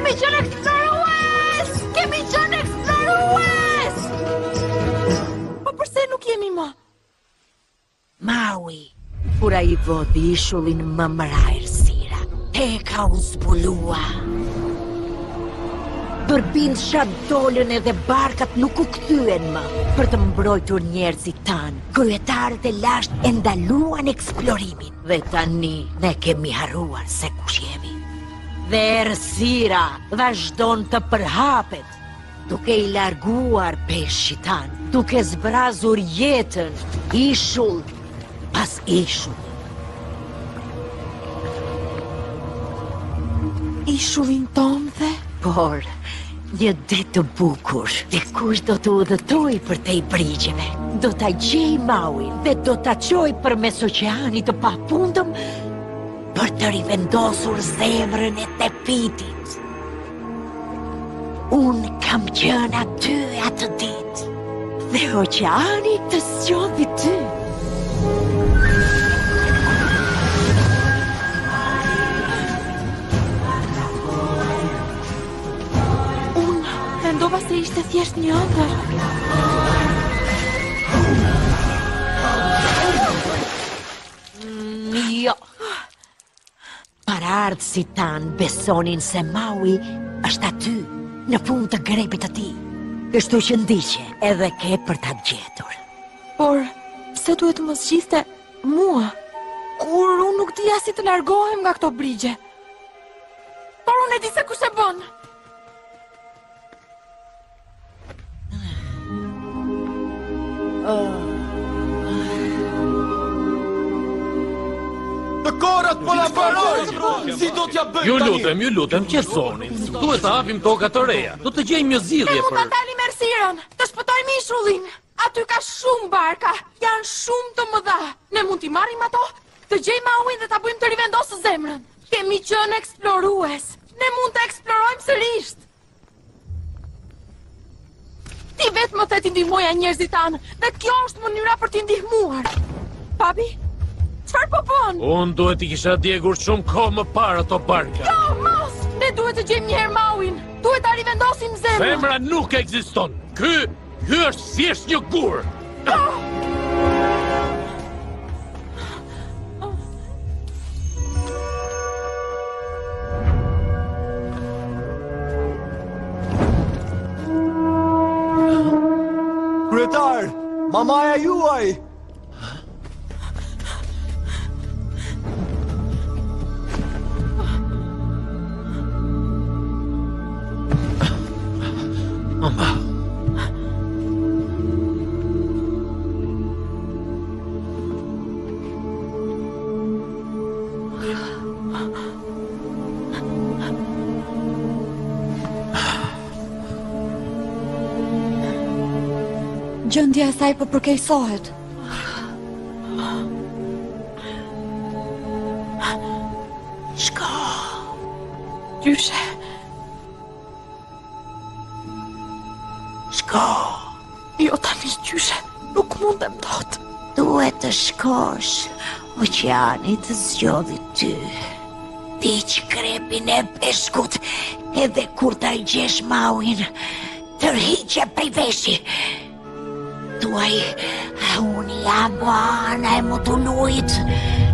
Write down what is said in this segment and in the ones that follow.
Kemi qenë eksplorues! Kemi qenë eksplorues! Po përse nuk jemi më? Maui, kur ai vodhi ishullin më mrajrë sira, te ka u zbulua. Përbindësha dolën edhe barkat nuk u kthyen më për të mbrojtur njerëzit tanë. Kryetarët e lashtë e ndaluan eksplorimin. Dhe tani ne kemi harruar se kush jemi. Dhe errësira vazhdon të përhapet, duke i larguar peshqit tanë, duke zbrazur jetën, ishull pas ishull. Ishullin tonë dhe? Por, një ditë të bukur, dikush do të udhëtoj për te i brigjeve. Do t'a gjej Mauin dhe do t'a qoj për mes oqeanit të papundëm për të rivendosur zemrën e Tepitit. Unë kam qenë aty atë ditë dhe oqeani të zgjodhi ty. Mendova se ishte thjesht një ëndër. Jo. Paraardhësit tanë besonin se Maui është aty, në fund të grepit të tij. Kështu që ndiqe edhe ke për ta gjetur. Por, pse duhet të më zgjidhte mua? Kur unë nuk dija si të largohem nga këto brigje. Por unë e di se kush e bën. Të korat po la bëroj! Si do t'ja bëjmë tani? Ju lutem, qetësoni. Duhet të hapim toka të reja. Do të gjejmë një zgjidhje Ne për... mund ta dalim errësirën, të shpëtojmë ishullin. Aty ka shumë barka, janë shumë të mëdha. Ne mund t'i marrim ato, të gjejmë Mauin dhe ta bëjmë të rivendosë zemrën. Kemi qenë eksplorues. Ne mund të eksplorojmë sërish. Ti vetë më the t'i ndihmoja njerëzit tanë, dhe kjo është mënyra për t'i ndihmuar. Papi, çfarë po bën? Unë duhet i kisha djegur shumë kohë më parë ato barka. Jo, mos! Ne duhet të gjejmë një herë Mauin. Duhet ta rivendosim zemrën. Zemra nuk ekziston. Ky është thjesht një gur. Kryetar, mamaja juaj! Gjendja e saj po përkeqësohet. Shko! Gjyshe. Shko! Jo tani gjyshe, nuk mundem dot. Duhet të shkosh, oqeani të zgjodhi ty. Piq krepin e peshkut, edhe kur ta i gjesh Mauin, tërhiqe prej veshi. Tuaj, unë jam ana e mutulluit.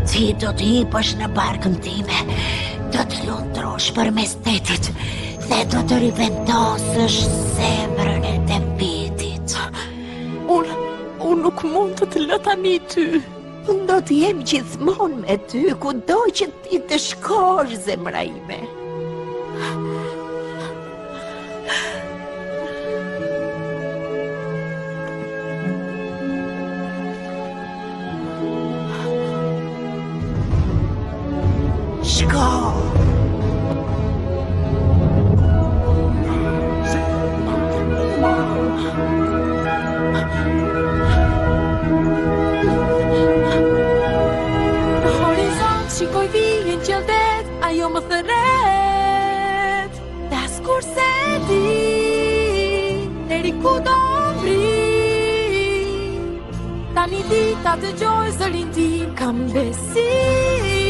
Ti do t'hipësh në barkën time, do t'lutrosh përmes tetit dhe do të rivendosësh zemrën e Tepitit. Unë nuk mund të lë tani ty. Unë do t'jem gjithmonë me ty, kudo që ti të shkosh, zemra ime. Shko! Në horizont shikoj vijën qeldet, ajo më thëret. Dhe askur se di, deri ku do vri. Tani dita të gjoj zërin tim, kam besim.